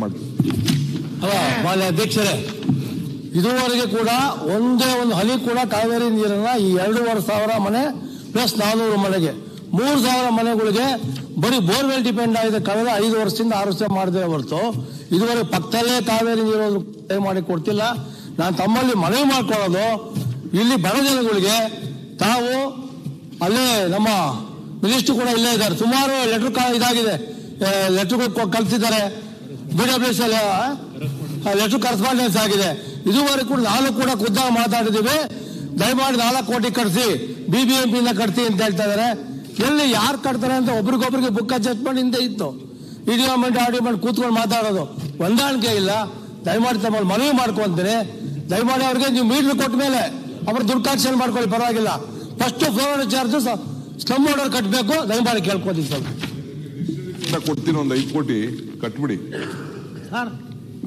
ಮಾನ್ಯ ಅಧ್ಯಕ್ಷರೇ, ಇದುವರೆಗೆ ಕೂಡ ಒಂದೇ ಒಂದು ಹನಿ ಕೂಡ ಕಾವೇರಿ ನೀರನ್ನ ಈ 2,500 ಮನೆ ಪ್ಲಸ್ 400 ಮನೆಗೆ 3,000 ಮನೆಗಳಿಗೆ ಬರೀ ಬೋರ್ವೆಲ್ ಡಿಪೆಂಡ್ ಆಗಿದೆ. ಕಳೆದ 5 ವರ್ಷದಿಂದ 6 ವರ್ಷ ಮಾಡಿದೆ ಹೊರತು ಇದುವರೆಗೆ ಪಕ್ಕದಲ್ಲೇ ಕಾವೇರಿ ನೀರು ಮಾಡಿ ಕೊಡ್ತಿಲ್ಲ. ನಾನು ತಮ್ಮಲ್ಲಿ ಮನವಿ ಮಾಡ್ಕೊಳ್ಳೋದು, ಇಲ್ಲಿ ಬಡ ಜನಗಳಿಗೆ ತಾವು ಅಲ್ಲೇ ನಮ್ಮ ಮಿನಿಸ್ಟರ್ ಕೂಡ ಇಲ್ಲೇ ಇದ್ದಾರೆ, ಸುಮಾರು ಇದಾಗಿದೆ, ಲೆಟರ್ಗಳು ಕಳಿಸಿದ್ದಾರೆ, BWS ಲೆಟರ್ ಕರೆಸ್ಪಾಂಡೆನ್ಸ್ ಆಗಿದೆ. ಇದುವರೆಗೂ ಕೂಡ ನಾನು ಕೂಡ ಖುದ್ದಾಗಿ ಮಾತಾಡಿದ್ದೀವಿ. ದಯಮಾಡಿ 4 ಕೋಟಿ ಕಟ್ಸಿ, BBMP ಕಟ್ಸಿ ಅಂತ ಹೇಳ್ತಾ ಇದ್ದಾರೆ. ಎಲ್ಲಿ ಯಾರು ಕಟ್ತಾರೆ ಅಂತ ಒಬ್ರಿಗೊಬ್ರಿಗೆ ಬುಕ್ ಅಡ್ಜಸ್ಟ್ಮೆಂಟ್ ಹಿಂದೆ ಇತ್ತು. ಇಡಿಯೋಮೆಂಟ್ ಆಡಿಯೋಮೆಂಟ್ ಕೂತ್ಕೊಂಡು ಮಾತಾಡೋದು ಹೊಂದಾಣಿಕೆ ಇಲ್ಲ. ದಯಮಾಡಿ ತಮ್ಮಲ್ಲಿ ಮನವಿ ಮಾಡ್ಕೊಂತೀನಿ, ದಯಮಾಡಿ ಅವ್ರಿಗೆ ನೀವು ಮೀಟರ್ ಕೊಟ್ಟ ಮೇಲೆ ಅವ್ರ ದುಡ್ಡು ಮಾಡ್ಕೊಳ್ಳಿ, ಪರವಾಗಿಲ್ಲ. First floor charge slum order ಕಟ್ಟಬೇಕು, ದಯಮಾಡಿ ಕೇಳ್ಕೊತೀನಿ ಸ್ವಲ್ಪ. ಕೊಡ್ತೀನಿ, ಒಂದು 5 ಕೋಟಿ ಕಟ್ಬಿಡಿ.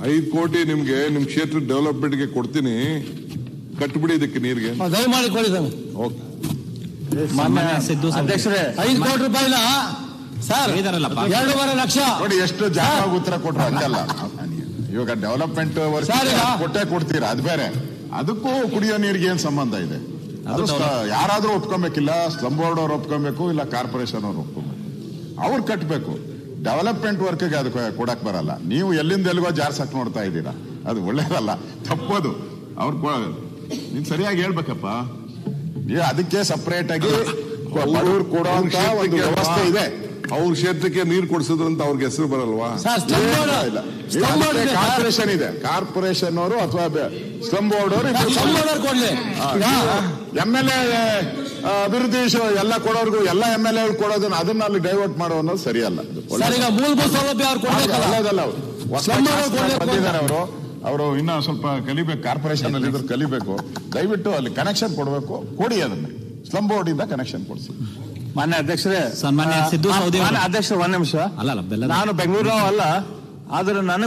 5 ಕೋಟಿ ನಿಮ್ಗೆ ನಿಮ್ ಕ್ಷೇತ್ರ ಡೆವಲಪ್ಮೆಂಟ್ಗೆ ಕೊಡ್ತೀನಿ, ಕಟ್ಬಿಡಿ ಇದಕ್ಕೆ ನೀರಿಗೆ ದಯಮಾಡಿ ಕೊಡಿ. ಅಧ್ಯಕ್ಷರೇ, 5 ಕೋಟಿ ರೂಪಾಯಿನ ಸರ್ 2.5 ಲಕ್ಷ ನೋಡಿ ಎಷ್ಟು ಜಾಗ ಉತ್ತರ ಕೊಟ್ರು. ಹಂಗಲ್ಲ, ಇವಾಗ ಡೆವಲಪ್ಮೆಂಟ್ ಕೊಟ್ಟೆ ಕೊಡ್ತೀರಾ, ಅದು ಬೇರೆ. ಅದಕ್ಕೂ ಕುಡಿಯೋ ನೀರಿಗೆ ಏನ್ ಸಂಬಂಧ ಇದೆ? ಅದು ಯಾರಾದ್ರೂ ಒಪ್ಕೊಬೇಕಿಲ್ಲ, ಸ್ಲಮ್ ಬೋರ್ಡ್ ಅವ್ರು ಒಪ್ಕೊಬೇಕು, ಇಲ್ಲ ಕಾರ್ಪೊರೇಷನ್ ಅವ್ರು ಒಪ್ಕೊಬೇಕು, ಅವ್ರು ಕಟ್ಬೇಕು. ಡೆವಲಪ್ಮೆಂಟ್ ವರ್ಕ್ಗೆ ಅದಕ್ಕೆ ಕೊಡಕ್ ಬರಲ್ಲ. ನೀವು ಎಲ್ಲಿಂದ ಎಲ್ಲಿಗೋ ಜಾರ್ಸಕ್ ನೋಡ್ತಾ ಇದ್ದೀರಾ, ಅದು ಒಳ್ಳೇದಲ್ಲ, ತಪ್ಪೋದು. ಅವ್ರು ನೀನ್ ಸರಿಯಾಗಿ ಹೇಳ್ಬೇಕಪ್ಪ. ಅದಕ್ಕೆ ಸಪರೇಟ್ ಆಗಿ ಬಡವ್ರು ಕೊಡುವಂತ ಒಂದು ವ್ಯವಸ್ಥೆ ಇದೆ. ಅವ್ರ ಕ್ಷೇತ್ರಕ್ಕೆ ನೀರು ಕೊಡ್ಸಿದ್ರು ಅಂತ ಅವ್ರಿಗೆ ಹೆಸರು ಬರಲ್ವಾ? ಕಾರ್ಪೊರೇಷನ್ ಇದೆ, ಕಾರ್ಪೊರೇಷನ್ ಅವರು ಅಥವಾ ಸ್ಲಮ್ ಬೋರ್ಡ್ ಅವರು MLA ಅಭಿವೃದ್ಧಿ ಎಲ್ಲ ಕೊಡೋರ್ಗು ಎಲ್ಲ MLA ಕೊಡೋದನ್ನ ಅದನ್ನ ಅಲ್ಲಿ ಡೈವರ್ಟ್ ಮಾಡೋ ಅನ್ನೋದು ಸರಿಯಲ್ಲ. ಮೂಲಭೂತ ಸೌಲಭ್ಯ ಒಳ್ಳೇದಲ್ಲ. ಅವರು ಇನ್ನ ಸ್ವಲ್ಪ ಕಲಿಬೇಕು, ಕಾರ್ಪೊರೇಷನ್ ಅಲ್ಲಿ ಇದ್ರು ಕಲಿಬೇಕು. ದಯವಿಟ್ಟು ಅಲ್ಲಿ ಕನೆಕ್ಷನ್ ಕೊಡಬೇಕು, ಕೊಡಿ ಅದನ್ನ. ಸ್ಲಮ್ ಬೋರ್ಡ್ ಇಂದ ಕನೆಕ್ಷನ್ ಕೊಡಿಸಿ. ಮಾನ್ಯ ಅಧ್ಯಕ್ಷರೇ, ಸನ್ಮಾನ್ಯ ಸಿದ್ದು ಸೌದಿ ಅಧ್ಯಕ್ಷ, 1 ನಿಮಿಷ. ಅಲ್ಲ, ನಾನು ಬೆಂಗಳೂರು ಅಲ್ಲ, ಆದ್ರೆ ನಾನು